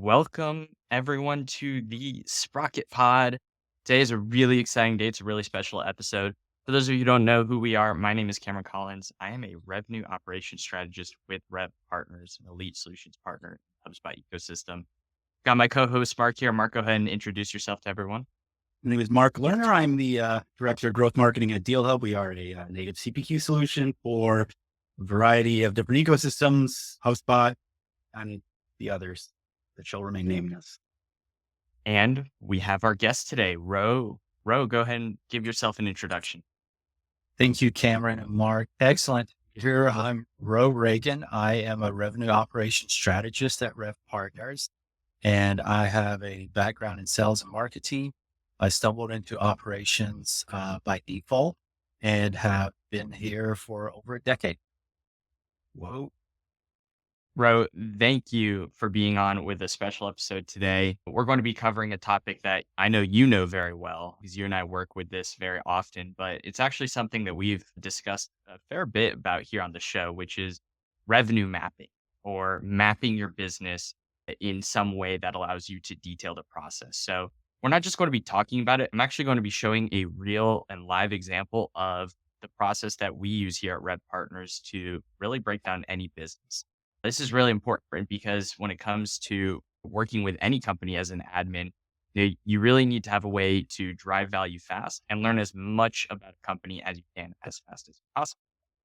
welcome everyone to the Sprocketpod. Today is a really exciting day. It's a really special episode. For those of you who don't know who we are, my name is Cameron Collins. I am a revenue operations strategist with RevPartners, an elite solutions partner in the HubSpot ecosystem. Got my co-host Mark here. Mark, go ahead and introduce yourself to everyone. My name is Mark Lerner. I'm the Director of Growth Marketing at Deal Hub. We are a native CPQ solution for a variety of different ecosystems, HubSpot, and the others that shall remain nameless. And we have our guest today, Ro. Ro, go ahead and give yourself an introduction. Thank you, Cameron and Mark. Excellent. Here I'm Reagan. I am a revenue operations strategist at RevPartners, and I have a background in sales and marketing. I stumbled into operations by default and have been here for over a decade. Whoa. Ro, thank you for being on with a special episode today. We're going to be covering a topic that I know you know very well because you and I work with this very often, but it's actually something that we've discussed a fair bit about here on the show, which is revenue mapping or mapping your business in some way that allows you to detail the process. So we're not just going to be talking about it. I'm actually going to be showing a real and live example of the process that we use here at Rev Partners to really break down any business. This is really important because when it comes to working with any company as an admin, you really need to have a way to drive value fast and learn as much about a company as you can as fast as possible.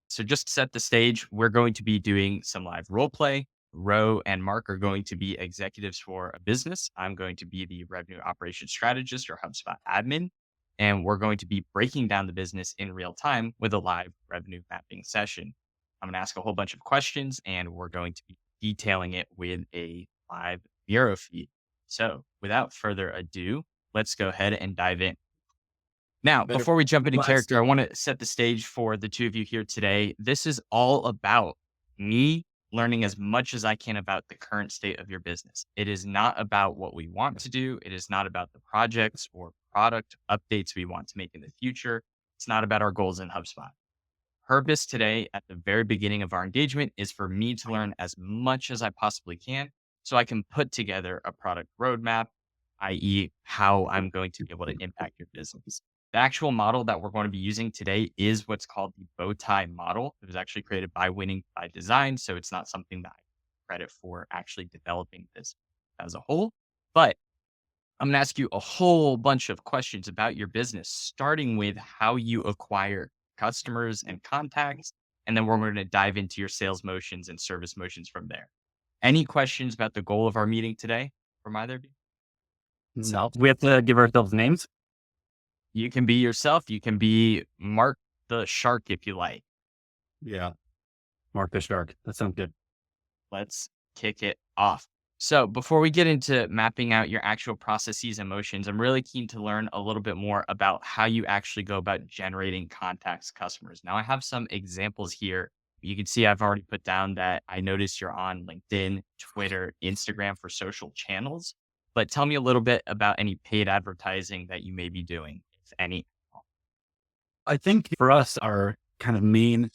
So just to set the stage, we're going to be doing some live role play. Ro and Mark are going to be executives for a business. I'm going to be the revenue operations strategist or HubSpot admin. And we're going to be breaking down the business in real time with a live revenue mapping session. I'm going to ask a whole bunch of questions and we're going to be detailing it with a live bureau feed. So without further ado, let's go ahead and dive in. Now, before we jump into character, I want to set the stage for the two of you here today. This is all about me learning as much as I can about the current state of your business. It is not about what we want to do. It is not about the projects or product updates we want to make in the future. It's not about our goals in HubSpot. Purpose today at the very beginning of our engagement is for me to learn as much as I possibly can so I can put together a product roadmap, i.e. how I'm going to be able to impact your business. The actual model that we're going to be using today is what's called the bow tie model. It was actually created by Winning by Design, so it's not something that I credit for actually developing this as a whole. But I'm going to ask you a whole bunch of questions about your business, starting with how you acquire customers and contacts, and then we're going to dive into your sales motions and service motions from there. Any questions about the goal of our meeting today from either of you? No, we have to give ourselves names. You can be yourself. You can be Mark the Shark if you like. Yeah. Mark the Shark. That sounds good. Let's kick it off. So before we get into mapping out your actual processes and motions, I'm really keen to learn a little bit more about how you actually go about generating contacts, customers. Now I have some examples here. You can see I've already put down that I noticed you're on LinkedIn, Twitter, Instagram for social channels, but tell me a little bit about any paid advertising that you may be doing, if any. I think for us, our kind of main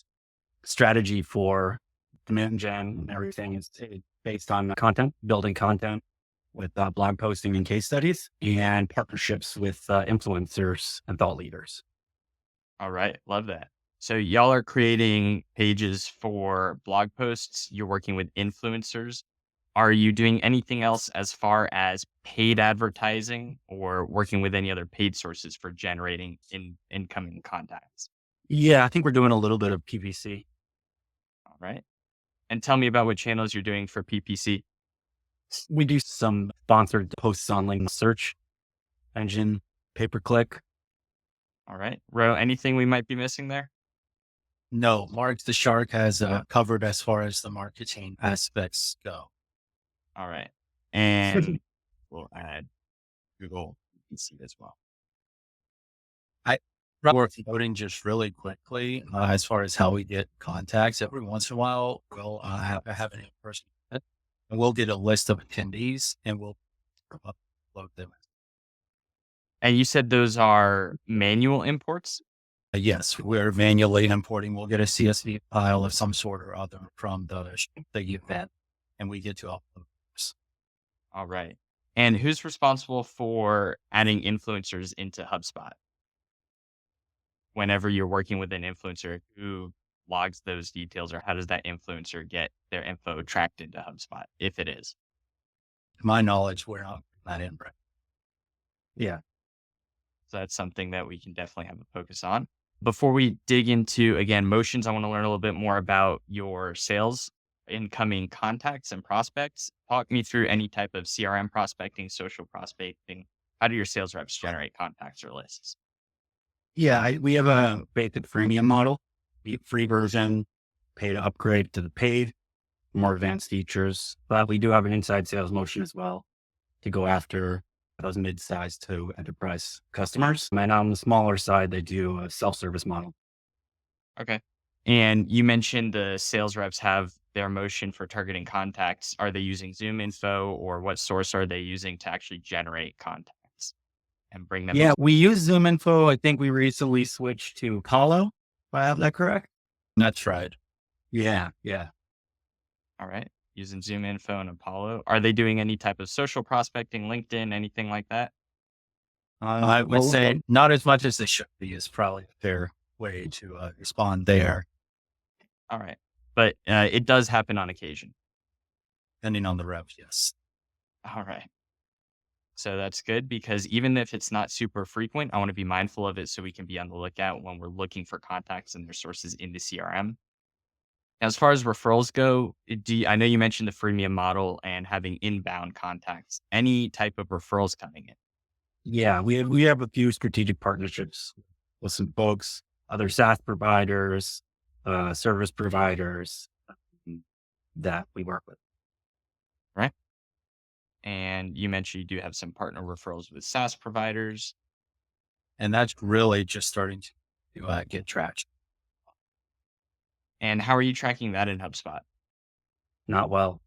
strategy for demand gen and everything is based on content, building content with blog posting and case studies and partnerships with influencers and thought leaders. All right. Love that. So y'all are creating pages for blog posts. You're working with influencers. Are you doing anything else as far as paid advertising or working with any other paid sources for generating incoming contacts? Yeah, I think we're doing a little bit of PPC. All right. And tell me about what channels you're doing for PPC. We do some sponsored posts on LinkedIn search engine, pay-per-click. All right. Ro, anything we might be missing there? No, Mark the Shark has covered as far as the marketing aspects go. All right. And we'll add Google PPC as well. Worth noting just really quickly, as far as how we get contacts, every once in a while, we'll have an in-person event, and we'll get a list of attendees and we'll upload them. And you said those are manual imports? Yes, we're manually importing. We'll get a CSV file of some sort or other from the event, and we get to upload. All right. And who's responsible for adding influencers into HubSpot? Whenever you're working with an influencer, who logs those details, or how does that influencer get their info tracked into HubSpot, if it is? To my knowledge, we're not that in, Brett. Yeah. So that's something that we can definitely have a focus on. Before we dig into, again, motions, I want to learn a little bit more about your sales, incoming contacts and prospects. Talk me through any type of CRM prospecting, social prospecting. How do your sales reps generate contacts or lists? Yeah. We have a basic freemium model, free version, pay to upgrade to the paid, more advanced features. But we do have an inside sales motion as well to go after those mid-sized to enterprise customers. And on the smaller side, they do a self-service model. Okay. And you mentioned the sales reps have their motion for targeting contacts. Are they using Zoom info, or what source are they using to actually generate contacts and bring them Yeah, into? we use Zoom info. I think we recently switched to Apollo, if I have that correct. That's right. Yeah, yeah. All right. Using Zoom info and Apollo. Are they doing any type of social prospecting, LinkedIn, anything like that? I would say not as much as they should be is probably a fair way to respond there, All right. But it does happen on occasion. depending on the reps. Yes. All right. So that's good, because even if it's not super frequent, I want to be mindful of it so we can be on the lookout when we're looking for contacts and their sources into CRM. As far as referrals go, I know you mentioned the freemium model and having inbound contacts. Any type of referrals coming in? Yeah, we have a few strategic partnerships with some folks, other SaaS providers, service providers that we work with. Right. And you mentioned you do have some partner referrals with SaaS providers. And that's really just starting to get traction. And how are you tracking that in HubSpot? Not well.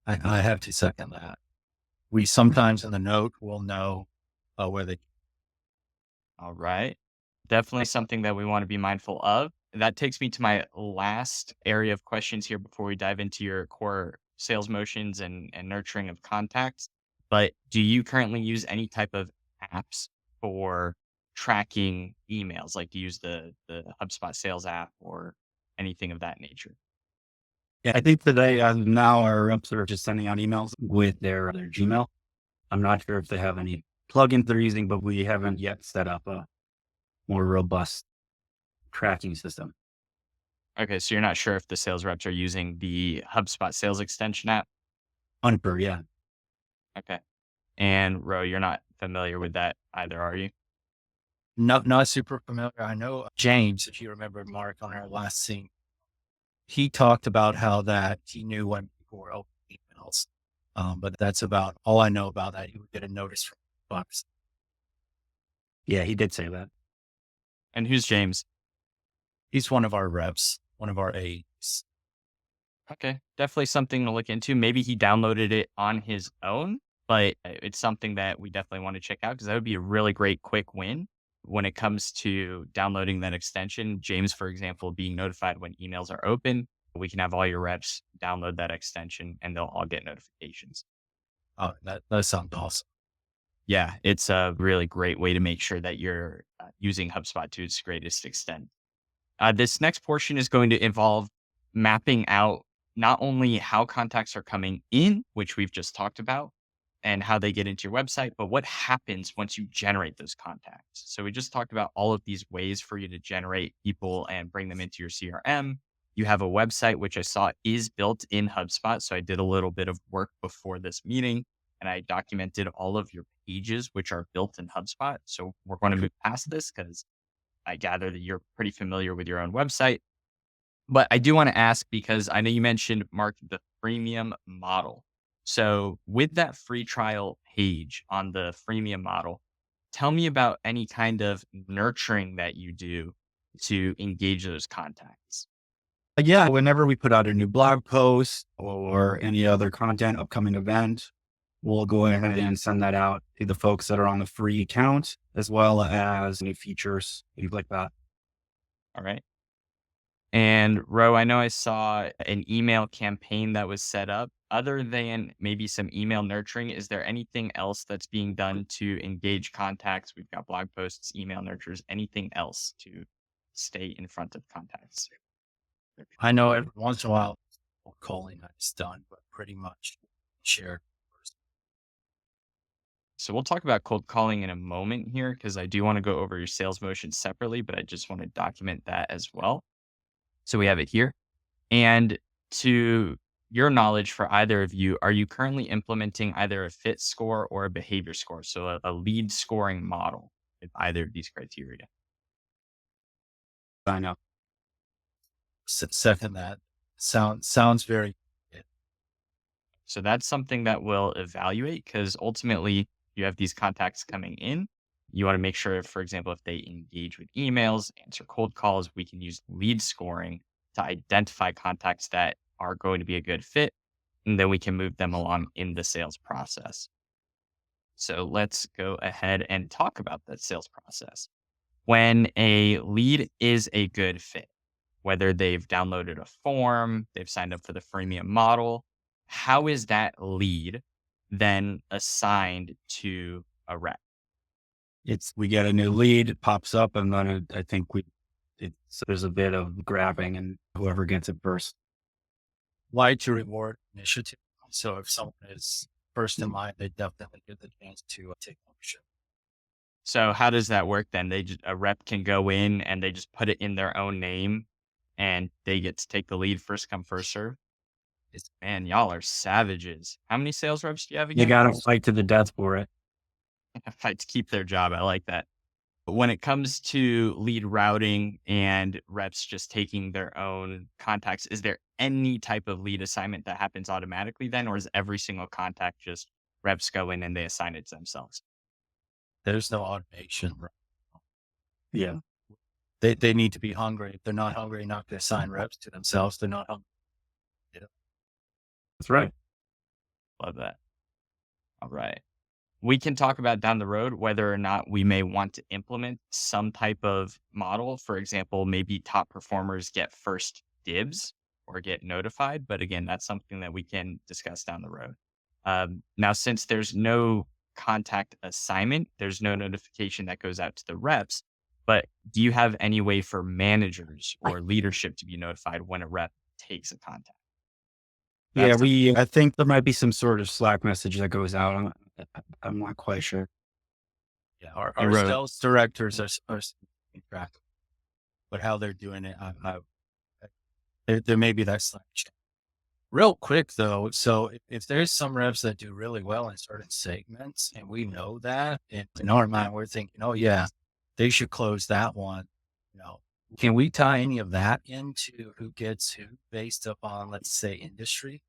I have to second that. We sometimes in the note will know where they. All right. Definitely something that we want to be mindful of. That takes me to my last area of questions here before we dive into your core sales motions and nurturing of contacts. But do you currently use any type of apps for tracking emails? Like, do you use the HubSpot sales app or anything of that nature? Yeah, I think today now our reps are just sending out emails with their Gmail. I'm not sure if they have any plugins they're using, but we haven't yet set up a more robust tracking system. Okay, so you're not sure if the sales reps are using the HubSpot sales extension app? Unper, yeah. Okay. And Ro, you're not familiar with that either, are you? Not super familiar. I know James, if you remember Mark on our last scene, he talked about how that he knew when people were opening emails. But that's about all I know about that. He would get a notice from Bucks. Yeah, he did say that. And who's James? He's one of our reps, one of our aides. Okay, definitely something to look into. Maybe he downloaded it on his own, but it's something that we definitely want to check out, because that would be a really great quick win when it comes to downloading that extension. James, for example, being notified when emails are open. We can have all your reps download that extension and they'll all get notifications. Oh, that sounds awesome. Yeah, it's a really great way to make sure that you're using HubSpot to its greatest extent. This next portion is going to involve mapping out not only how contacts are coming in, which we've just talked about, and how they get into your website, but what happens once you generate those contacts. So we just talked about all of these ways for you to generate people and bring them into your CRM. You have a website, which I saw is built in HubSpot. So I did a little bit of work before this meeting and I documented all of your pages, which are built in HubSpot. So we're going to move past this because I gather that you're pretty familiar with your own website. But I do want to ask, because I know you mentioned, Mark, the freemium model. So with that free trial page on the freemium model, tell me about any kind of nurturing that you do to engage those contacts. Yeah, whenever we put out a new blog post or any other content, upcoming event, we'll go ahead and send that out to the folks that are on the free account, as well as new features, things like that. All right. And Ro, I know I saw an email campaign that was set up. other than maybe some email nurturing, is there anything else that's being done to engage contacts? We've got blog posts, email nurtures, anything else to stay in front of contacts? I know every once in a while, cold calling is done, but pretty much shared. So we'll talk about cold calling in a moment here because I do want to go over your sales motion separately, but I just want to document that as well. So we have it here. And to your knowledge, for either of you, are you currently implementing either a fit score or a behavior score? So a lead scoring model with either of these criteria. I know. Second that. Sounds very good. So that's something that we'll evaluate because ultimately you have these contacts coming in. You want to make sure, for example, if they engage with emails, answer cold calls, we can use lead scoring to identify contacts that are going to be a good fit. And then we can move them along in the sales process. So let's go ahead and talk about that sales process. When a lead is a good fit, whether they've downloaded a form, they've signed up for the freemium model, how is that lead then assigned to a rep? We get a new lead, it pops up, and then I think there's a bit of grabbing, and whoever gets it first. Why to reward initiative. So if someone is first in line, they definitely get the chance to take ownership. So how does that work then? A rep can go in and they just put it in their own name and they get to take the lead first come, first serve. Man, y'all are savages. How many sales reps do you have You again? got to fight to the death for it. Fight to keep their job. I like that. But when it comes to lead routing and reps just taking their own contacts, is there any type of lead assignment that happens automatically then, or is every single contact just reps go in and they assign it to themselves? There's no automation. Yeah. They need to be hungry. If they're not hungry, not to assign reps to themselves. They're not hungry. That's right. Love that. All right. We can talk about down the road whether or not we may want to implement some type of model. For example, maybe top performers get first dibs or get notified. But again, that's something that we can discuss down the road. Now, since there's no contact assignment, there's no notification that goes out to the reps. But do you have any way for managers or leadership to be notified when a rep takes a contact? Yeah, That's I think there might be some sort of Slack message that goes out. I'm not quite sure. Yeah, You our wrote- sales directors are keeping track, but how they're doing it, there may be that Slack chat. Real quick though, so if there's some reps that do really well in certain segments, and we know that, and in our mind we're thinking, oh yeah, they should close that one. Can we tie any of that into who gets who based upon, let's say, industry?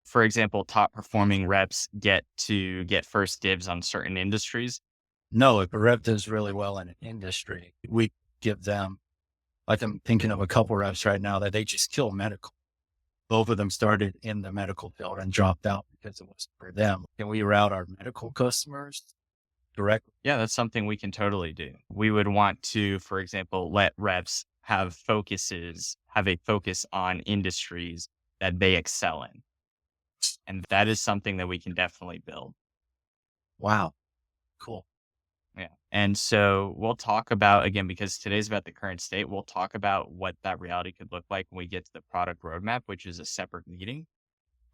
For example, top performing reps get to get first dibs on certain industries. No, if a rep does really well in an industry, we give them, like I'm thinking of a couple reps right now that they just kill medical. Both of them started in the medical field and dropped out because it wasn't for them. Can we route our medical customers directly? Yeah, that's something we can totally do. We would want to, for example, let reps have a focus on industries that they excel in. And that is something that we can definitely build. Wow. Cool. Yeah. And so we'll talk about, again, because today's about the current state, we'll talk about what that reality could look like when we get to the product roadmap, which is a separate meeting.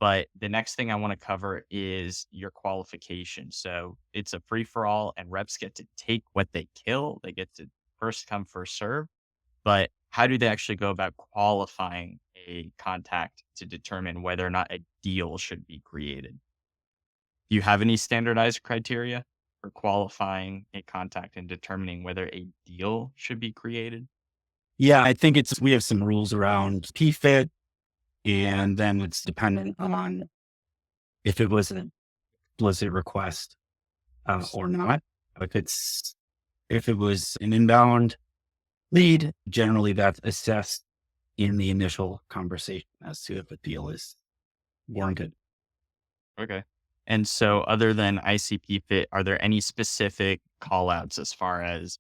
But the next thing I want to cover is your qualification. So it's a free for all, and reps get to take what they kill. They get to first come, first serve. But how do they actually go about qualifying a contact to determine whether or not a deal should be created? Do you have any standardized criteria for qualifying a contact and determining whether a deal should be created? Yeah, I think we have some rules around PFIT, and then it's dependent on if it was an explicit request or not. If it was an inbound lead, generally that's assessed in the initial conversation as to if a deal is warranted. Okay. And so other than ICP fit, are there any specific call outs as far as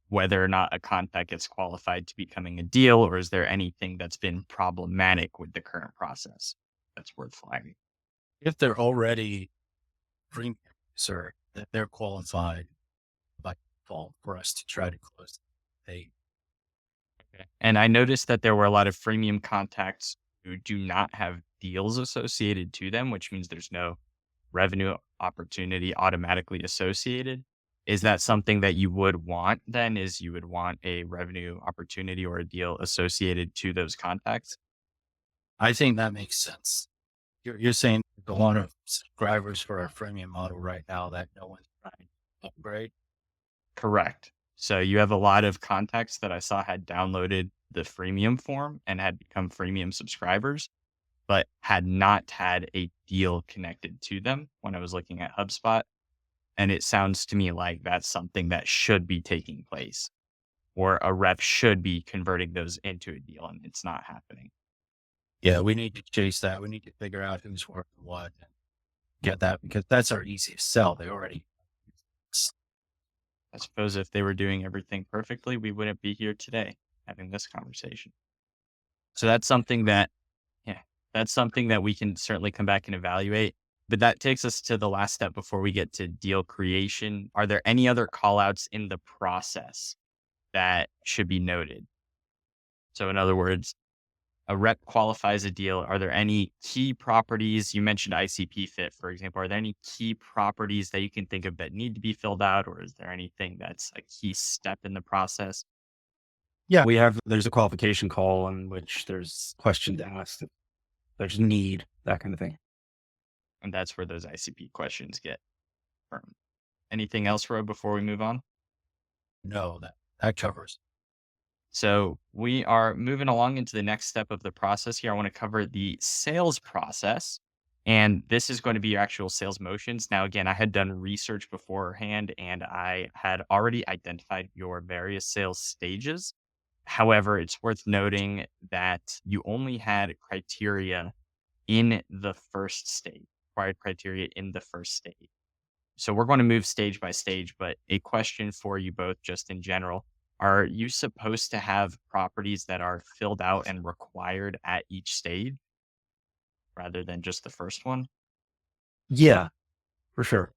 whether or not a contact gets qualified to becoming a deal, or is there anything that's been problematic with the current process that's worth flagging? If they're already premium user, that they're qualified by default for us to try to close. They, Okay. And I noticed that there were a lot of freemium contacts who do not have deals associated to them, which means there's no revenue opportunity automatically associated. Is that something that you would want then? Is you would want a revenue opportunity or a deal associated to those contacts? I think that makes sense. You're saying there's a lot of subscribers for our freemium model right now that no one's trying to upgrade. Correct. So you have a lot of contacts that I saw had downloaded the freemium form and had become freemium subscribers, but had not had a deal connected to them when I was looking at HubSpot. And it sounds to me like that's something that should be taking place, or a rep should be converting those into a deal, and it's not happening. Yeah, we need to chase that. We need to figure out who's working what and get that because that's our easiest sell. They already. I suppose if they were doing everything perfectly, we wouldn't be here today having this conversation. So that's something that, yeah, that's something that we can certainly come back and evaluate. But that takes us to the last step before we get to deal creation. Are there any other call outs in the process that should be noted? So, in other words, a rep qualifies a deal. Are there any key properties? You mentioned ICP fit, for example. Are there any key properties that you can think of that need to be filled out, or is there anything that's a key step in the process? Yeah, there's a qualification call in which there's questions asked, there's need, that kind of thing. And that's where those ICP questions get firm. Anything else, Ro, before we move on? No, that covers. So we are moving along into the next step of the process here. I want to cover the sales process. And this is going to be your actual sales motions. Now, again, I had done research beforehand and I had already identified your various sales stages. However, it's worth noting that you only had criteria in the first stage, required criteria in the first stage. So we're going to move stage by stage, but a question for you both just in general. Are you supposed to have properties that are filled out and required at each stage rather than just the first one? Yeah, for sure.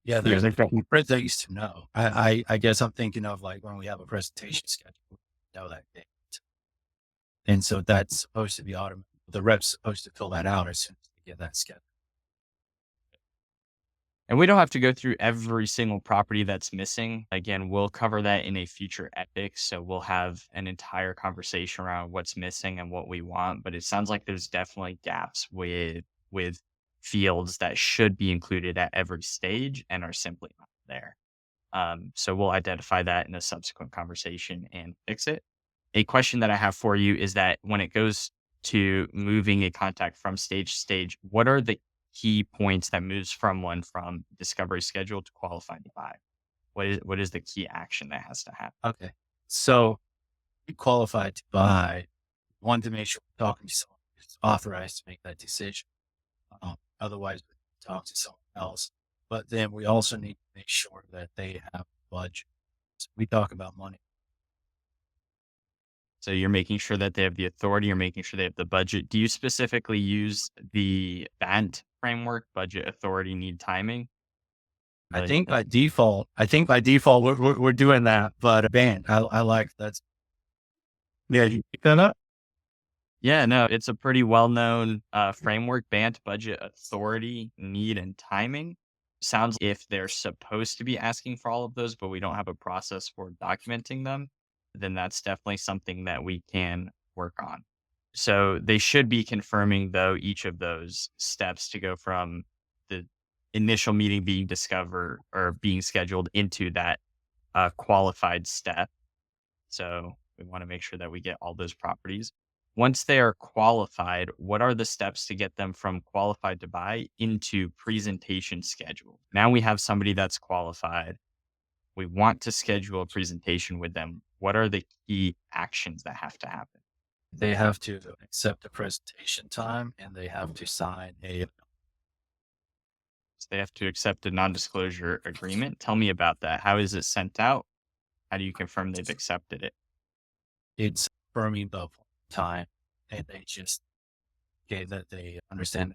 Yeah, Yeah, there's different things to know. I guess I'm thinking of like when we have a presentation schedule, we know that date. And so that's supposed to be automated. The rep's supposed to fill that out as soon as they get that schedule. And we don't have to go through every single property that's missing. Again, we'll cover that in a future epic. So we'll have an entire conversation around what's missing and what we want. But it sounds like there's definitely gaps with fields that should be included at every stage and are simply not there. So we'll identify that in a subsequent conversation and fix it. A question that I have for you is that when it goes to moving a contact from stage to stage, what are the key points that moves from one from discovery schedule to qualified to buy? What is the key action that has to happen? Okay. So you qualified to buy, one to make sure we're talking to someone who's authorized to make that decision. Otherwise, we talk to someone else. But then we also need to make sure that they have budget. So we talk about money. So you're making sure that they have the authority, you're making sure they have the budget. Do you specifically use the BANT framework, budget, authority, need, timing? I think by default, we're doing that, but band, I like that. Yeah. You pick that up? Yeah, no, it's a pretty well-known framework, BANT, budget, authority, need, and timing. Sounds if they're supposed to be asking for all of those, but we don't have a process for documenting them, then that's definitely something that we can work on. So they should be confirming, though, each of those steps to go from the initial meeting being discovered or being scheduled into that qualified step. So we want to make sure that we get all those properties. Once they are qualified, what are the steps to get them from qualified to buy into presentation schedule? Now we have somebody that's qualified. We want to schedule a presentation with them. What are the key actions that have to happen? They have to accept the presentation time and they have to sign So they have to accept a non-disclosure agreement. Tell me about that. How is it sent out? How do you confirm they've accepted it? it's confirming the time and they just, okay, that they understand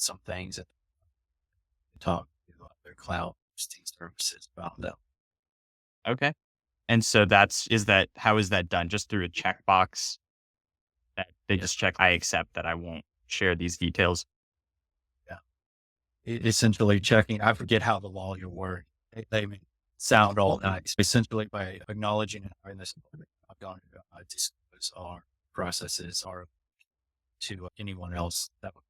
some things that talk to their cloud hosting services about them. Okay. And so how is that done? Just through a checkbox that they Yeah. just check, I accept that I won't share these details. Yeah. Essentially checking, I forget how the lawyer word. They may sound all nice. Essentially by acknowledging and having this, I'm going to disclose our processes are to anyone else that would.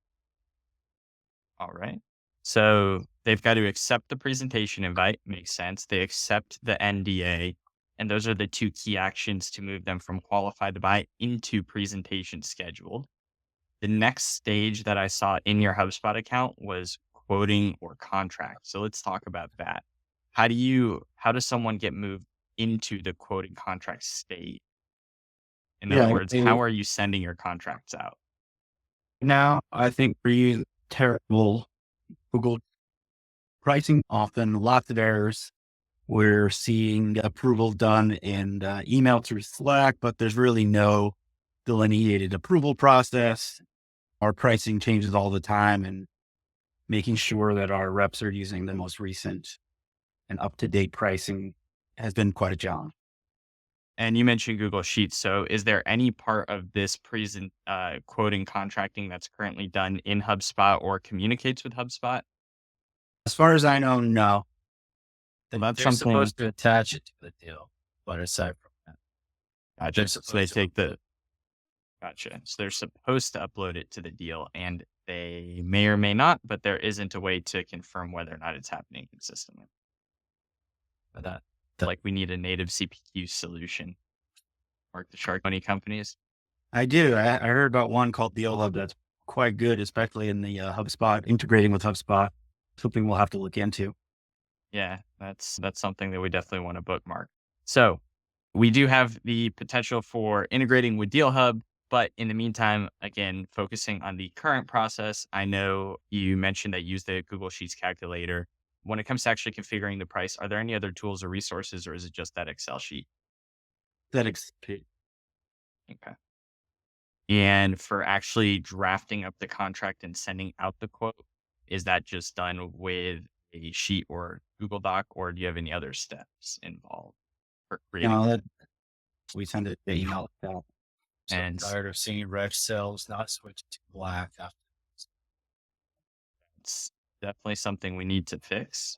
All right. So they've got to accept the presentation invite. Makes sense. They accept the NDA. And those are the two key actions to move them from qualified to buy into presentation scheduled. The next stage that I saw in your HubSpot account was quoting or contract. So let's talk about that. How does someone get moved into the quoting contract state? In other Yeah. words, how are you sending your contracts out? Now, I think we use terrible Google pricing, often lots of errors. We're seeing approval done in email through Slack, but there's really no delineated approval process. Our pricing changes all the time, and making sure that our reps are using the most recent and up-to-date pricing has been quite a challenge. And you mentioned Google Sheets. So is there any part of this quoting contracting that's currently done in HubSpot or communicates with HubSpot? As far as I know, no. That's They're something. supposed to attach it to the deal, but aside from that, Gotcha. they're So supposed they to. take the Gotcha. So they're supposed to upload it to the deal, and they may or may not, but there isn't a way to confirm whether or not it's happening consistently. But that Like we need a native CPQ solution. Work the shark money companies. I do. I heard about one called Deal Hub that's quite good, especially in the HubSpot, integrating with HubSpot. Something we'll have to look into. Yeah, that's something that we definitely want to bookmark. So we do have the potential for integrating with Deal Hub, but in the meantime, again, focusing on the current process. I know you mentioned that you use the Google Sheets calculator. When it comes to actually configuring the price, are there any other tools or resources, or is it just that Excel sheet? Okay. And for actually drafting up the contract and sending out the quote, is that just done with a sheet or Google Doc, or do you have any other steps involved for You creating? know, that we send it to email. so And tired of seeing red cells not switch to black after. it's definitely something we need to fix.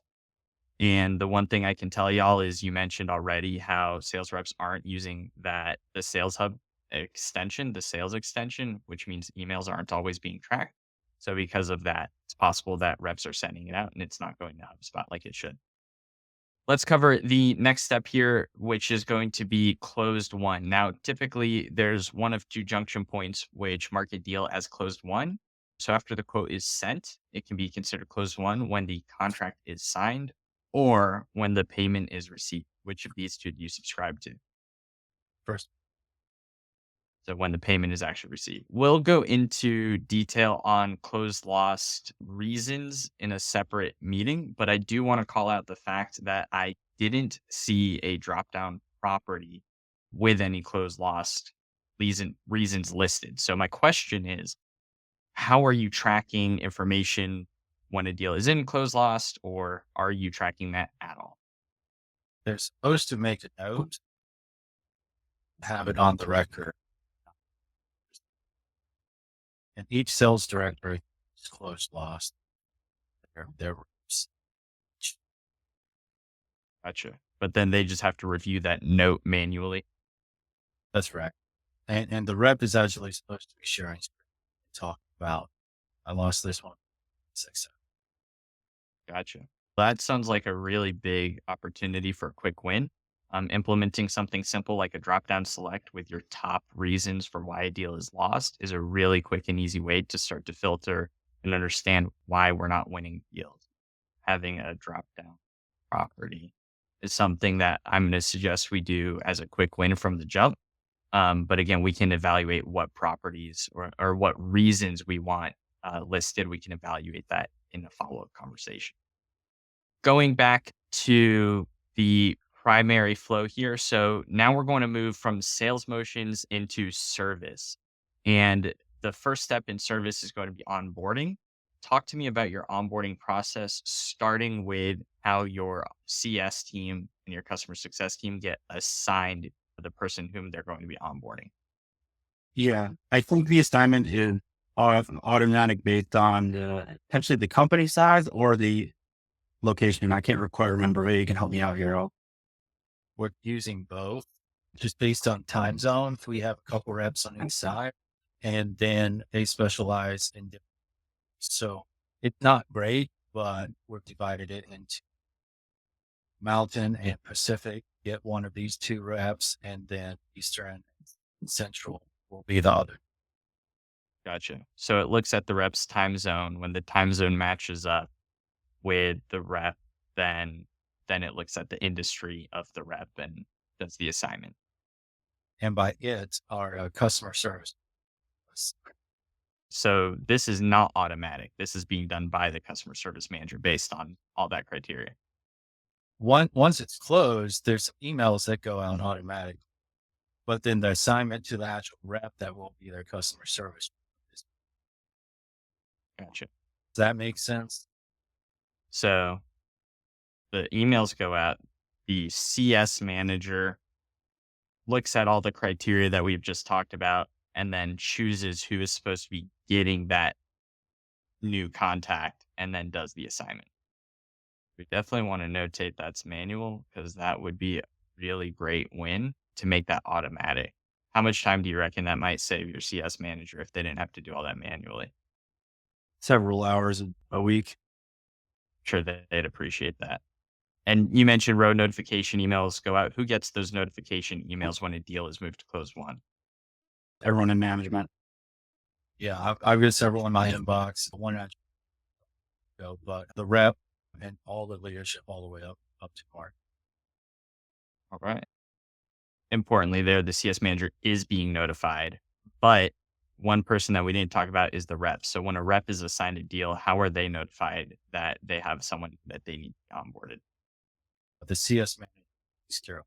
And the one thing I can tell y'all is you mentioned already how sales reps aren't using the Sales Hub extension, the sales extension, which means emails aren't always being tracked. So because of that, it's possible that reps are sending it out and it's not going to HubSpot like it should. Let's cover the next step here, which is going to be closed won. Now, typically there's one of two junction points which mark a deal as closed won. So after the quote is sent, it can be considered closed won when the contract is signed or when the payment is received. Which of these two do you subscribe to? First, So when the payment is actually received. We'll go into detail on closed lost reasons in a separate meeting, but I do want to call out the fact that I didn't see a drop down property with any closed lost reasons listed. So my question is, how are you tracking information when a deal is in closed lost, or are you tracking that at all? they're supposed to make a note, have it on the record. And each sales directory is closed lost. Their reps. Gotcha. But then they just have to review that note manually. That's right. And the rep is actually supposed to be sharing, talk about, I lost this one. 6. Gotcha. That sounds like a really big opportunity for a quick win. Implementing something simple like a drop down select with your top reasons for why a deal is lost is a really quick and easy way to start to filter and understand why we're not winning deals. Having a drop down property is something that I'm going to suggest we do as a quick win from the jump. But again, we can evaluate what properties or what reasons we want listed. We can evaluate that in a follow up conversation. Going back to the primary flow here. So now we're going to move from sales motions into service. And the first step in service is going to be onboarding. talk to me about your onboarding process, starting with how your CS team and your customer success team get assigned the person whom they're going to be onboarding. Yeah, I think the assignment is automatic based on potentially the company size or the location. I can't quite remember. Maybe you can help me out here. We're using both just based on time zones. We have a couple reps on each side, and then they specialize in different. So it's not great, but we've divided it into Mountain and Pacific. Get one of these two reps, and then Eastern and Central will be the other. Gotcha. So it looks at the rep's time zone. When the time zone matches up with the rep, then it looks at the industry of the rep and does the assignment. And by it, our customer service. So this is not automatic. This is being done by the customer service manager based on all that criteria. Once it's closed, there's emails that go out automatically, but then the assignment to the actual rep that will be their customer service. Gotcha. Does that make sense? So the emails go out. The CS manager looks at all the criteria that we've just talked about and then chooses who is supposed to be getting that new contact and then does the assignment. We definitely want to notate that's manual because that would be a really great win to make that automatic. How much time do you reckon that might save your CS manager if they didn't have to do all that manually? Several hours a week. Sure, they'd appreciate that. And you mentioned road notification emails go out. Who gets those notification emails when a deal is moved to close one? Everyone in management. Yeah, I've got several in my inbox. One I go, but the rep and all the leadership all the way up to Mark. All right. Importantly, there, the CS manager is being notified, but one person that we didn't talk about is the rep. So when a rep is assigned a deal, how are they notified that they have someone that they need onboarded? The CS manager is Carol.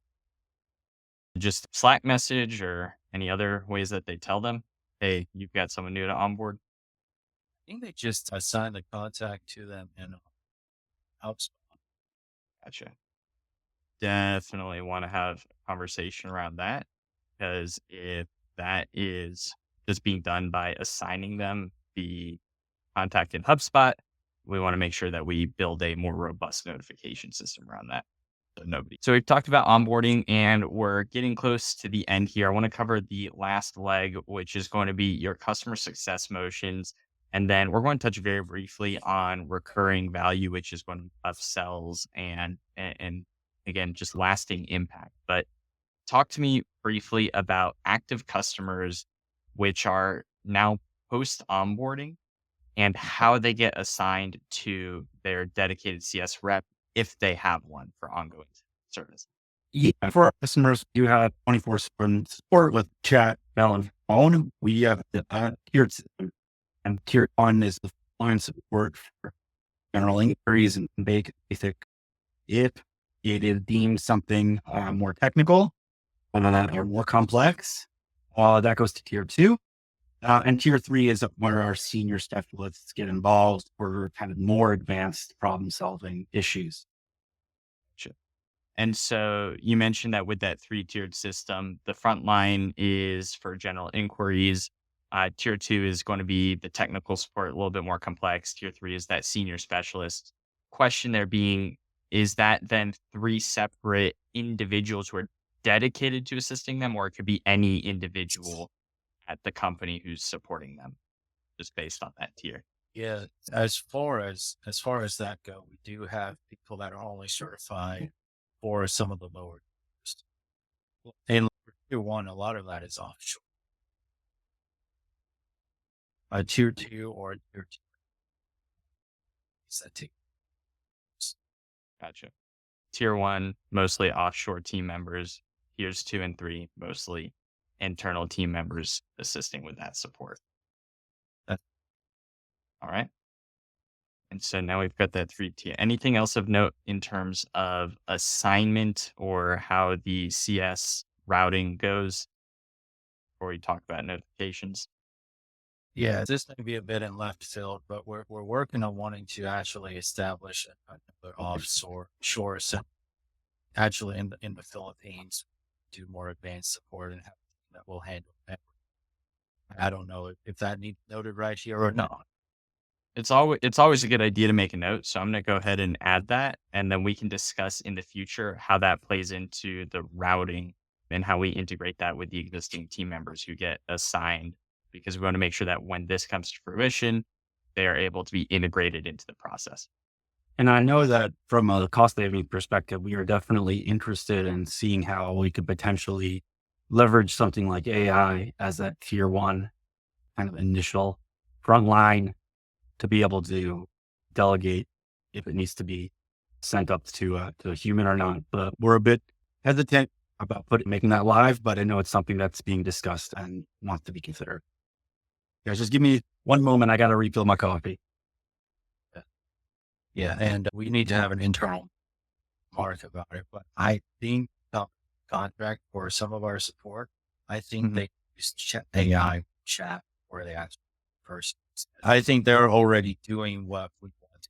Just Slack message or any other ways that they tell them, hey, you've got someone new to onboard? I think they just assign the contact to them and HubSpot. Gotcha. Definitely want to have a conversation around that because if that is just being done by assigning them the contact in HubSpot, we want to make sure that we build a more robust notification system around that. So nobody. So we've talked about onboarding and we're getting close to the end here. I want to cover the last leg, which is going to be your customer success motions. And then we're going to touch very briefly on recurring value, which is going to be upsells and again, just lasting impact. But talk to me briefly about active customers, which are now post onboarding and how they get assigned to their dedicated CS rep if they have one for ongoing service. Yeah, for our customers, you have 24/7 support with chat, mail, and phone. We have the tiered system, and tier one is the line support for general inquiries and basic. If it is deemed something more technical or more complex, that goes to tier two. And tier three is where our senior specialists get involved for kind of more advanced problem solving issues. Sure. And so you mentioned that with that three-tiered system, the front line is for general inquiries. Tier two is going to be the technical support, a little bit more complex. Tier three is that senior specialist. Question there being, is that then three separate individuals who are dedicated to assisting them, or it could be any individual at the company who's supporting them, just based on that tier? Yeah, as far as that go, we do have people that are only certified for some of the lower tiers. And tier one, a lot of that is offshore. A tier two or a tier two is that take. Gotcha. Tier one, mostly offshore team members. Tiers two and three, mostly internal team members assisting with that support. That- All right. And so now we've got that three tier. Anything else of note in terms of assignment or how the CS routing goes before we talk about notifications? Yeah, this may be a bit in left field, but we're working on wanting to actually establish an offshore shore center actually in the Philippines, do more advanced support and have that will handle that. I don't know if that needs noted right here or not. It's always a good idea to make a note, so I'm gonna go ahead and add that, and then we can discuss in the future how that plays into the routing and how we integrate that with the existing team members who get assigned, because we wanna make sure that when this comes to fruition, they are able to be integrated into the process. And I know that from a cost saving perspective, we are definitely interested in seeing how we could potentially leverage something like AI as that tier one kind of initial front line to be able to delegate if it needs to be sent up to a human or not. But we're a bit hesitant about making that live, but I know it's something that's being discussed and wants to be considered. Guys, just give me one moment. I got to refill my coffee. Yeah, and we need to have an internal mark about it. But I think the contract for some of our support, I think Mhm. they use AI chat where they ask first. I think they're already doing what we want.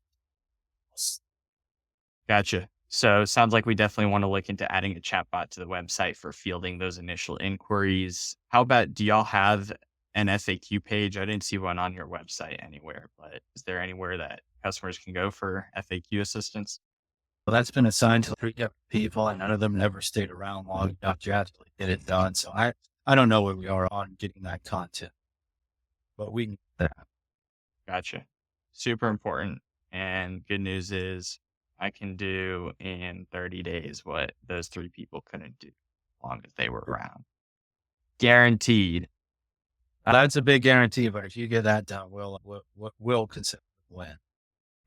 Gotcha. So sounds like we definitely want to look into adding a chatbot to the website for fielding those initial inquiries. How about, do y'all have an FAQ page? I didn't see one on your website anywhere, but is there anywhere that customers can go for FAQ assistance? Well, that's been assigned to 3 different people, and none of them ever stayed around long enough to actually get it done. So I don't know where we are on getting that content, but we need that. Gotcha. Super important. And good news is I can do in 30 days what those three people couldn't do as long as they were around. Guaranteed. That's a big guarantee, but if you get that done, we'll consider it a win.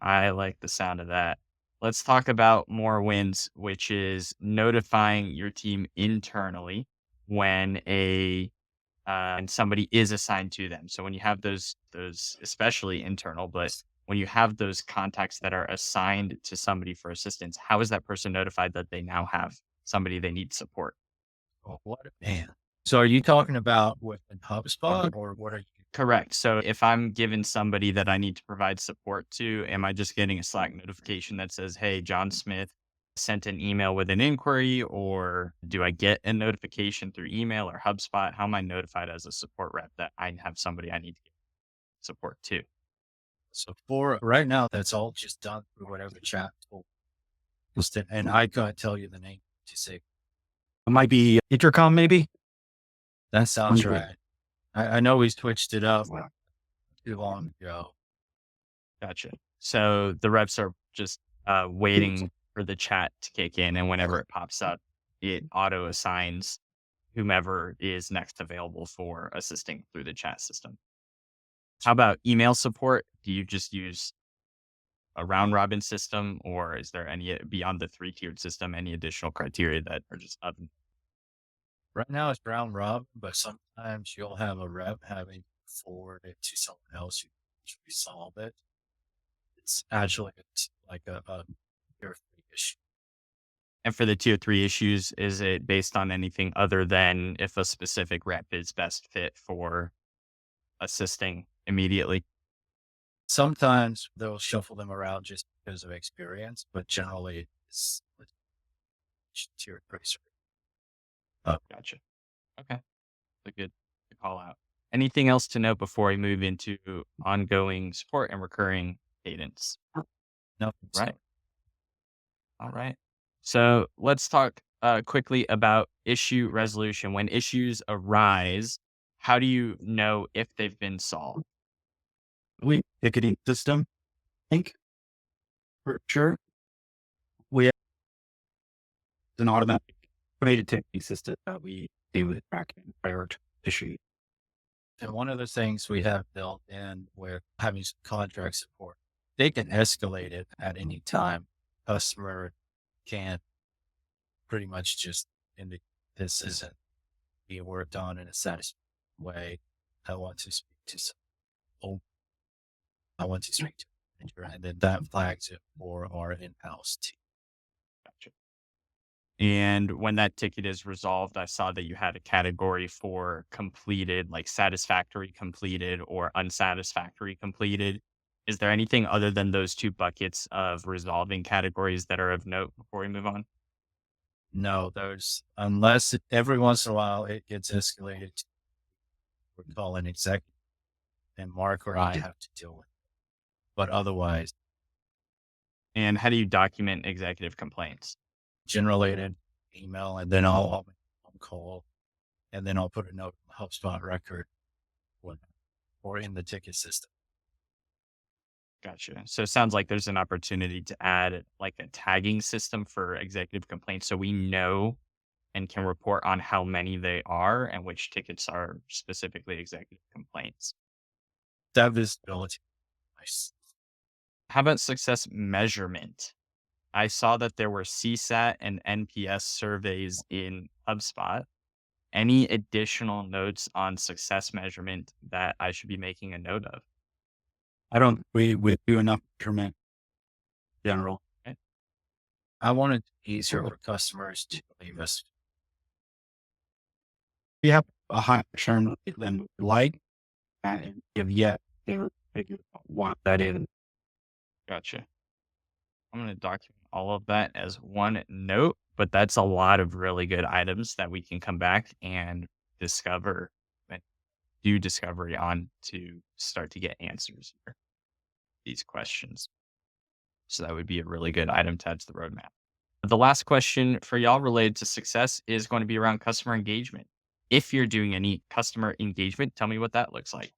I like the sound of that. Let's talk about more wins, which is notifying your team internally when and somebody is assigned to them. So when you have those especially internal, but when you have those contacts that are assigned to somebody for assistance, how is that person notified that they now have somebody they need support? Oh, what a man. So are you talking about with HubSpot or what are you? Correct. So if I'm given somebody that I need to provide support to, am I just getting a Slack notification that says, "Hey, John Smith sent an email with an inquiry," or do I get a notification through email or HubSpot? How am I notified as a support rep that I have somebody I need to give support to? So for right now, that's all just done through whatever chat tool. And I can't tell you the name to say It might be intercom, maybe. that sounds Okay. right. I know we switched it up too long ago. Gotcha. So the reps are just waiting for the chat to kick in, and whenever it pops up, it auto assigns whomever is next available for assisting through the chat system. How about email support? Do you just use a round robin system, or is there any beyond the three-tiered system, any additional criteria that are just up? Right now it's round robin, but sometimes you'll have a rep having to forward it to someone else who can resolve it. It's actually like a tier 3 issue. And for the tier three issues, is it based on anything other than if a specific rep is best fit for assisting immediately? Sometimes they'll shuffle them around just because of experience, but generally it's tier 3. Gotcha. Okay. A good call out. Anything else to note before we move into ongoing support and recurring cadence? No, Right. All right. So let's talk quickly about issue resolution. When issues arise, how do you know if they've been solved? We ticketing system, I think, for sure. We have an automated ticketing system that we do with tracking prior to issue. and one of the things we have built in with having some contract support, they can escalate it at any time. Customer can pretty much just indicate this isn't being worked on in a satisfactory way. I want to speak to some, oh, I want to speak to a manager, and then that flags it for our in-house team. Gotcha. And when that ticket is resolved, I saw that you had a category for completed, like satisfactory completed or unsatisfactory completed. Is there anything other than those two buckets of resolving categories that are of note before we move on? No, unless every once in a while it gets escalated to what we call an executive, and Mark or I have to deal with it. But otherwise, And how do you document executive complaints? generate an email, and then I'll make a phone call, and then I'll put a note in the HubSpot record when, or in the ticket system. Gotcha. So it sounds like there's an opportunity to add like a tagging system for executive complaints so we know and can report on how many they are and which tickets are specifically executive complaints. That visibility. Nice. How about success measurement? I saw that there were CSAT and NPS surveys in HubSpot. Any additional notes on success measurement that I should be making a note of? We do enough procurement in general. Okay. I want it easier for customers to leave us. We have a high churn rate than we like, and have yet to figure out what that is. Gotcha. I'm going to document all of that as one note, but that's a lot of really good items that we can come back and discover and do discovery on to start to get answers for these questions. So that would be a really good item to add to the roadmap. The last question for y'all related to success is going to be around customer engagement. If you're doing any customer engagement, tell me what that looks like.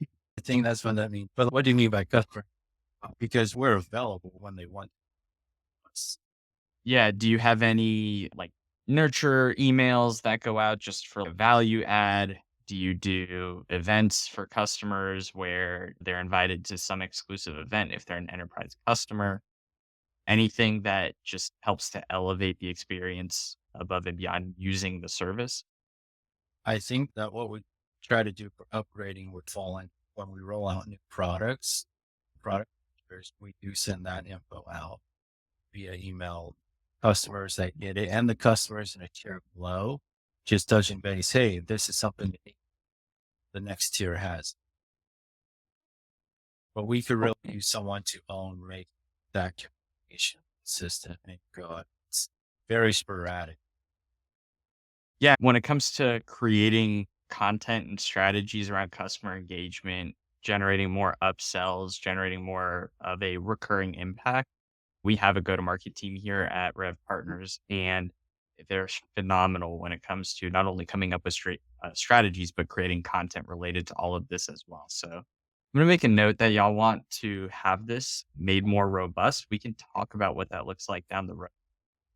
I think that's what that means. But what do you mean by customer? Because we're available when they want us. Yeah. Do you have any like nurture emails that go out just for value add? Do you do events for customers where they're invited to some exclusive event if they're an enterprise customer? Anything that just helps to elevate the experience above and beyond using the service? I think that what we try to do for upgrading would fall in when we roll out new product features, we do send that info out via email. Customers that get it and the customers in a tier below, just touching base. Hey, this is something that the next tier has. But we could really use someone to make that communication consistent and good. It's very sporadic. Yeah, when it comes to creating content and strategies around customer engagement, generating more upsells, generating more of a recurring impact, we have a go-to-market team here at RevPartners, and they're phenomenal when it comes to not only coming up with strategies, but creating content related to all of this as well. So I'm going to make a note that y'all want to have this made more robust. We can talk about what that looks like down the road.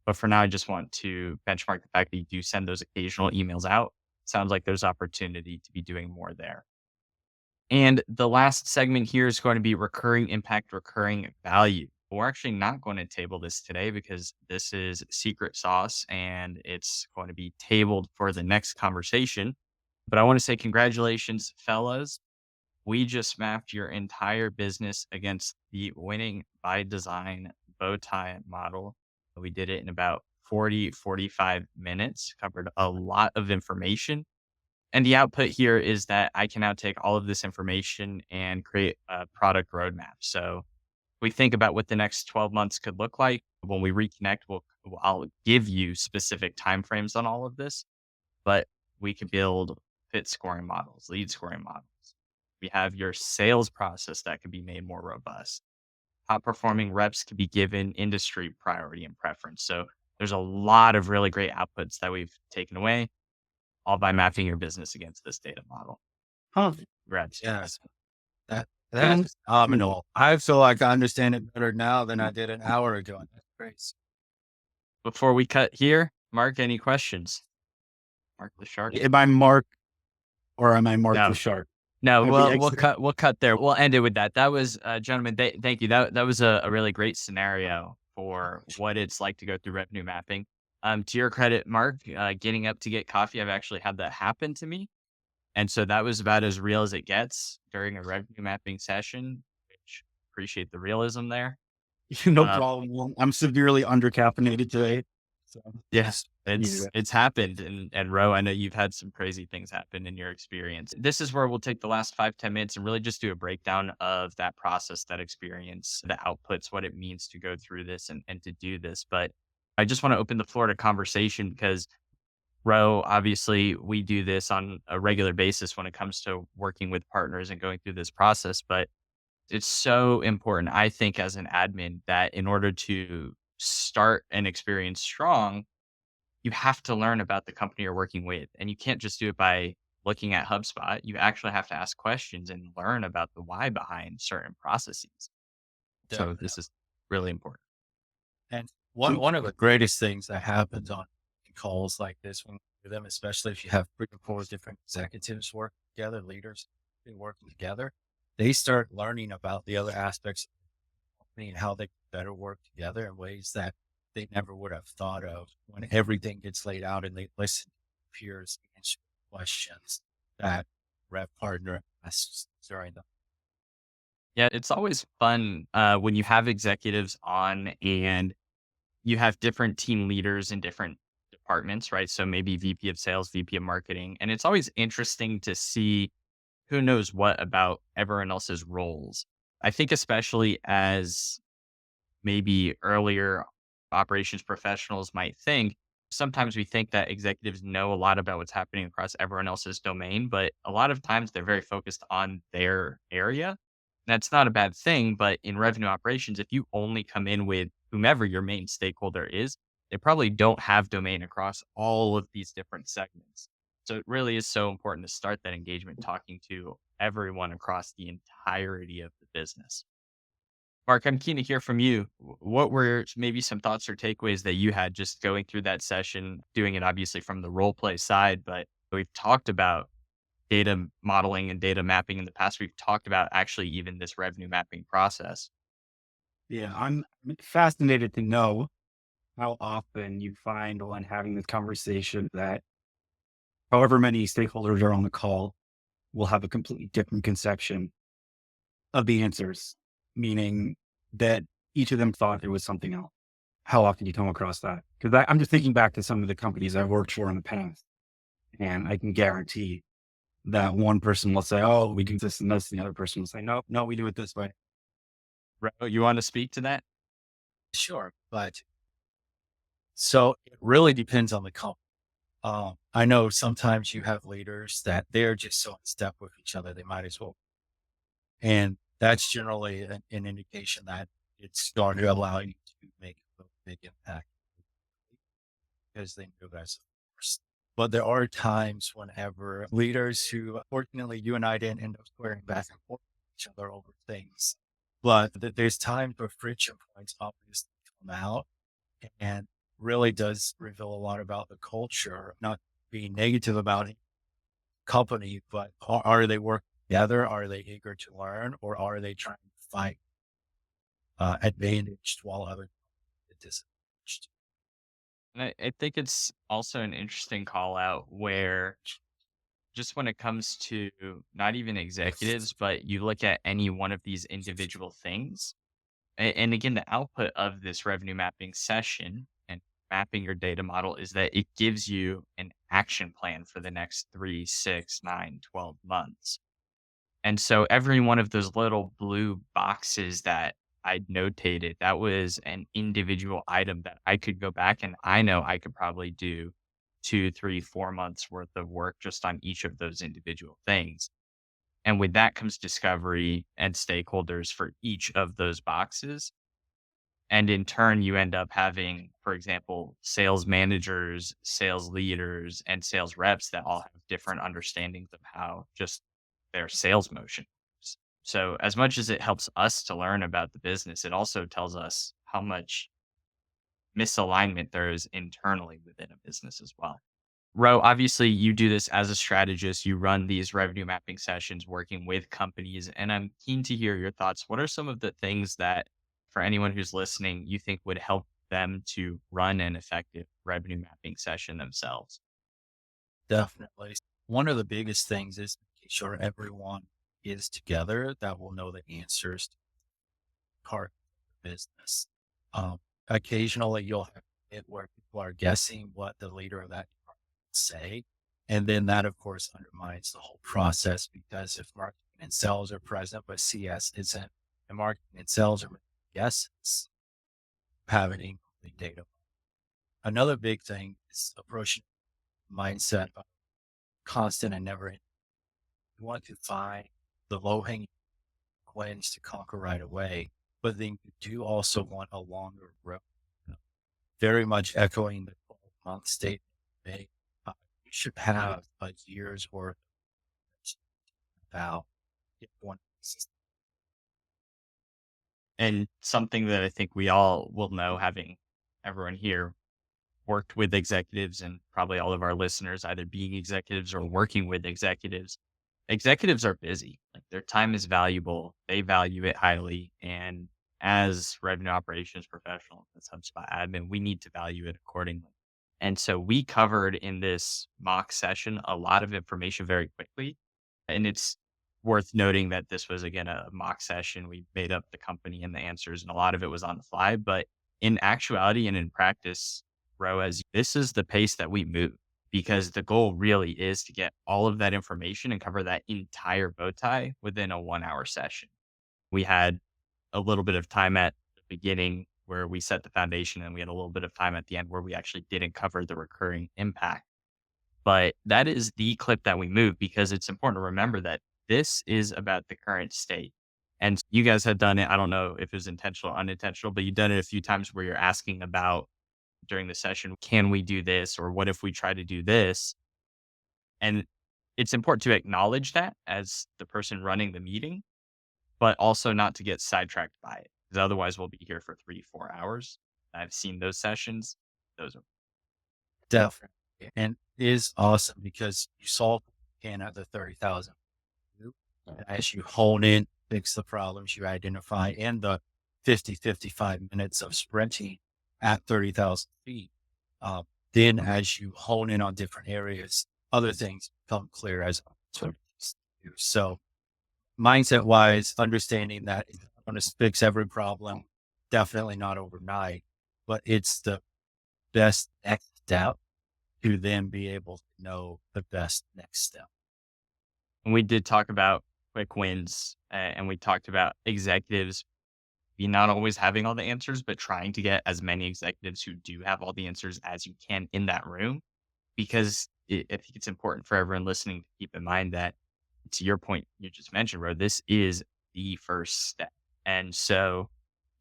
But for now, I just want to benchmark the fact that you do send those occasional emails out. Sounds like there's opportunity to be doing more there. And the last segment here is going to be recurring impact, recurring value. We're actually not going to table this today because this is secret sauce and it's going to be tabled for the next conversation. But I want to say congratulations, fellas. We just mapped your entire business against the winning by design bow tie model. We did it in about 45 minutes, covered a lot of information. And the output here is that I can now take all of this information and create a product roadmap. So we think about what the next 12 months could look like. When we reconnect, I'll give you specific timeframes on all of this, but we could build fit scoring models, lead scoring models. We have your sales process that could be made more robust. Top performing reps could be given industry priority and preference. So there's a lot of really great outputs that we've taken away, all by mapping your business against this data model. Huh. Congrats. Yes. That's phenomenal. I feel like I understand it better now than I did an hour ago. That's great. Before we cut here, Mark, any questions? Mark the shark. Am I Mark or am I Mark No. the Shark? No, That'd well, be we'll excellent. cut there. We'll end it with that. That was, gentlemen, thank you. That was a really great scenario for what it's like to go through revenue mapping. To your credit, Mark, getting up to get coffee, I've actually had that happen to me. And so that was about as real as it gets during a revenue mapping session, which appreciate the realism there. No Uh, problem. Well, I'm severely undercaffeinated today. So Yes, needed it. it's happened, and Ro, I know you've had some crazy things happen in your experience. This is where we'll take the last 5-10 minutes and really just do a breakdown of that process, that experience, the outputs, what it means to go through this and to do this. But I just want to open the floor to conversation because Ro, obviously, we do this on a regular basis when it comes to working with partners and going through this process. But it's so important, I think, as an admin, that in order to start an experience strong, you have to learn about the company you're working with. And you can't just do it by looking at HubSpot. You actually have to ask questions and learn about the why behind certain processes. So this Definitely. is really important. And one of the greatest things that happens on calls like this when you do them, especially if you have 3 or 4 different executives working together, leaders been working together, they start learning about the other aspects of the company and how they can better work together in ways that they never would have thought of when everything gets laid out and they listen to peers answer questions that Rev Partner asks during the Yeah, it's always fun when you have executives on and you have different team leaders in different departments, right? So maybe VP of sales, VP of marketing. And it's always interesting to see who knows what about everyone else's roles. I think, especially as maybe earlier operations professionals might think, sometimes we think that executives know a lot about what's happening across everyone else's domain, but a lot of times they're very focused on their area. That's not a bad thing, but in revenue operations, if you only come in with whomever your main stakeholder is, they probably don't have domain across all of these different segments. So it really is so important to start that engagement talking to everyone across the entirety of the business. Mark, I'm keen to hear from you. What were maybe some thoughts or takeaways that you had just going through that session, doing it obviously from the role play side, but we've talked about data modeling and data mapping in the past. We've talked about actually even this revenue mapping process. Yeah, I'm fascinated to know how often you find when having this conversation that however many stakeholders are on the call will have a completely different conception of the answers, meaning that each of them thought it was something else. How often do you come across that? Because I'm just thinking back to some of the companies I've worked for in the past, and I can guarantee that one person will say, "Oh, we do this and this," and the other person will say, "No, no, we do it this way." Ro, you want to speak to that? sure. But so it really depends on the company. I know sometimes you have leaders that they're just so in step with each other, they might as well. And that's generally an indication that it's going to allow you to make a big impact because they know that's first. But there are times whenever leaders who, fortunately, you and I didn't end up squaring back and forth with each other over things, but there's times where friction points obviously come out and really does reveal a lot about the culture, not being negative about it, company, but are they working together? Are they eager to learn or are they trying to fight advantaged while others get disadvantaged? And I think it's also an interesting call out where just when it comes to not even executives, but you look at any one of these individual things. And again, the output of this revenue mapping session and mapping your data model is that it gives you an action plan for the next 3, 6, 9, 12 months. And so every one of those little blue boxes that I notated, that was an individual item that I could go back and I know I could probably do 2, 3, 4 months worth of work just on each of those individual things. And with that comes discovery and stakeholders for each of those boxes. And in turn, you end up having, for example, sales managers, sales leaders, and sales reps that all have different understandings of how just their sales motion works. So, as much as it helps us to learn about the business, it also tells us how much misalignment there is internally within a business as well. Ro, obviously, you do this as a strategist. You run these revenue mapping sessions working with companies, and I'm keen to hear your thoughts. What are some of the things that, for anyone who's listening, you think would help them to run an effective revenue mapping session themselves? Definitely. One of the biggest things is making sure everyone is together that will know the answers to part. business. Um, Occasionally you'll have it where people are guessing what the leader of that department will say. And then that, of course, undermines the whole process because if marketing and sales are present, but CS isn't, and marketing and sales are guesses, having incomplete data. Another big thing is approaching mindset of constant and never ending. You want to find the low hanging wins to conquer right away, but then you do also want a longer road. Very much echoing the 12-month statement. Made. You should have a year's worth about one. And something that I think we all will know, having everyone here worked with executives and probably all of our listeners either being executives or working with executives. Executives are busy. Like their time is valuable. They value it highly. And as revenue operations professionals, as HubSpot admin, we need to value it accordingly. And so we covered in this mock session a lot of information very quickly. And it's worth noting that this was, again, a mock session. We made up the company and the answers, and a lot of it was on the fly. But in actuality and in practice, ROAS, this is the pace that we move because the goal really is to get all of that information and cover that entire bow tie within a 1 hour session. We had a little bit of time at the beginning where we set the foundation, and we had a little bit of time at the end where we actually didn't cover the recurring impact. But that is the clip that we moved because it's important to remember that this is about the current state. And you guys had done it. I don't know if it was intentional or unintentional, but you've done it a few times where you're asking about during the session, can we do this? Or what if we try to do this? And it's important to acknowledge that as the person running the meeting, but also not to get sidetracked by it. Because otherwise we'll be here for 3, 4 hours. I've seen those sessions. Those are Definitely. And it is awesome because you solve can at the 30,000. And as you hone in, fix the problems you identify in the 55 minutes of sprinting at 30,000 feet. Then as you hone in on different areas, other things become clear as opportunities to do. So mindset wise, understanding that it's not going to fix every problem, definitely not overnight, but it's the best next step to then be able to know the best next step. And we did talk about quick wins, and we talked about executives be not always having all the answers, but trying to get as many executives who do have all the answers as you can in that room. Because I think it's important for everyone listening to keep in mind that, to your point you just mentioned, Ro, this is the first step. And so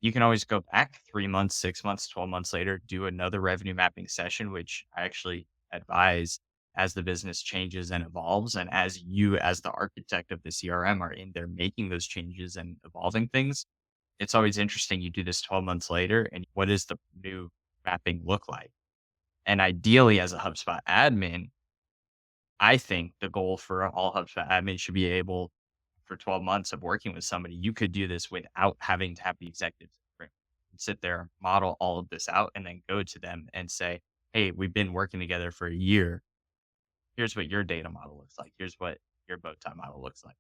you can always go back 3 months, 6 months, 12 months later, do another revenue mapping session, which I actually advise as the business changes and evolves. And as you, as the architect of the CRM, are in there making those changes and evolving things, it's always interesting. You do this 12 months later, and what does the new mapping look like? And ideally, as a HubSpot admin, I think the goal for all HubSpot admins should be able, for 12 months of working with somebody, you could do this without having to have the executives sit there, model all of this out, and then go to them and say, hey, we've been working together for a year. Here's what your data model looks like. Here's what your bow tie model looks like.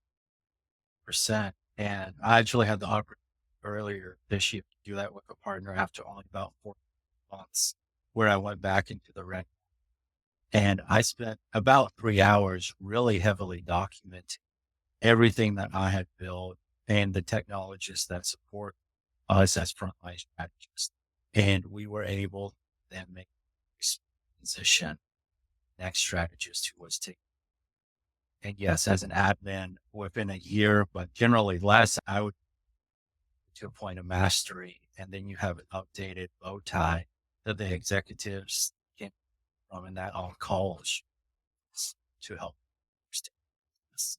Percent. And I actually had the opportunity earlier this year to do that with a partner after only about 4 months, where I went back into the rec. And I spent about 3 hours really heavily documenting everything that I had built and the technologists that support us as frontline strategists. And we were able to then make this transition next strategist who was taking. And yes, as an admin within a year, but generally less, I would to a point of mastery. And then you have an updated bow tie that the executives can from, and that on calls to help understand this.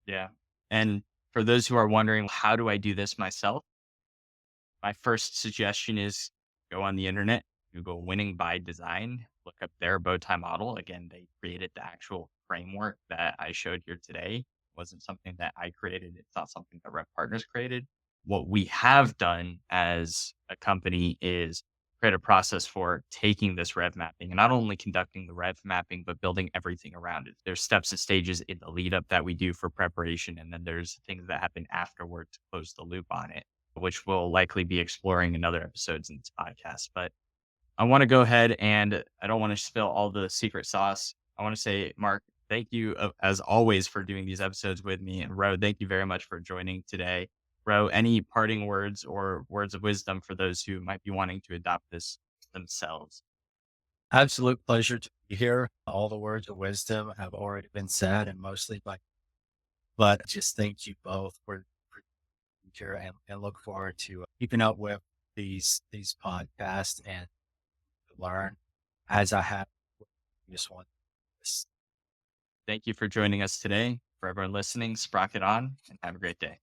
Yeah. And for those who are wondering, how do I do this myself? My first suggestion is go on the internet, Google winning by design, look up their bow tie model. Again, they created the actual framework that I showed here today. It wasn't something that I created. It's not something that RevPartners created. What we have done as a company is create a process for taking this rev mapping and not only conducting the rev mapping, but building everything around it. There's steps and stages in the lead up that we do for preparation. And then there's things that happen afterward to close the loop on it. which we'll likely be exploring in other episodes in this podcast. But I want to go ahead and I don't want to spill all the secret sauce. I want to say, Mark, thank you as always for doing these episodes with me. And Ro, thank you very much for joining today. Ro, any parting words or words of wisdom for those who might be wanting to adopt this themselves? Absolute pleasure to be here. All the words of wisdom have already been said and mostly but just thank you both for being here and look forward to keeping up with these podcasts and learn as I have with this one. Thank you for joining us today. For everyone listening, Sprocket on and have a great day.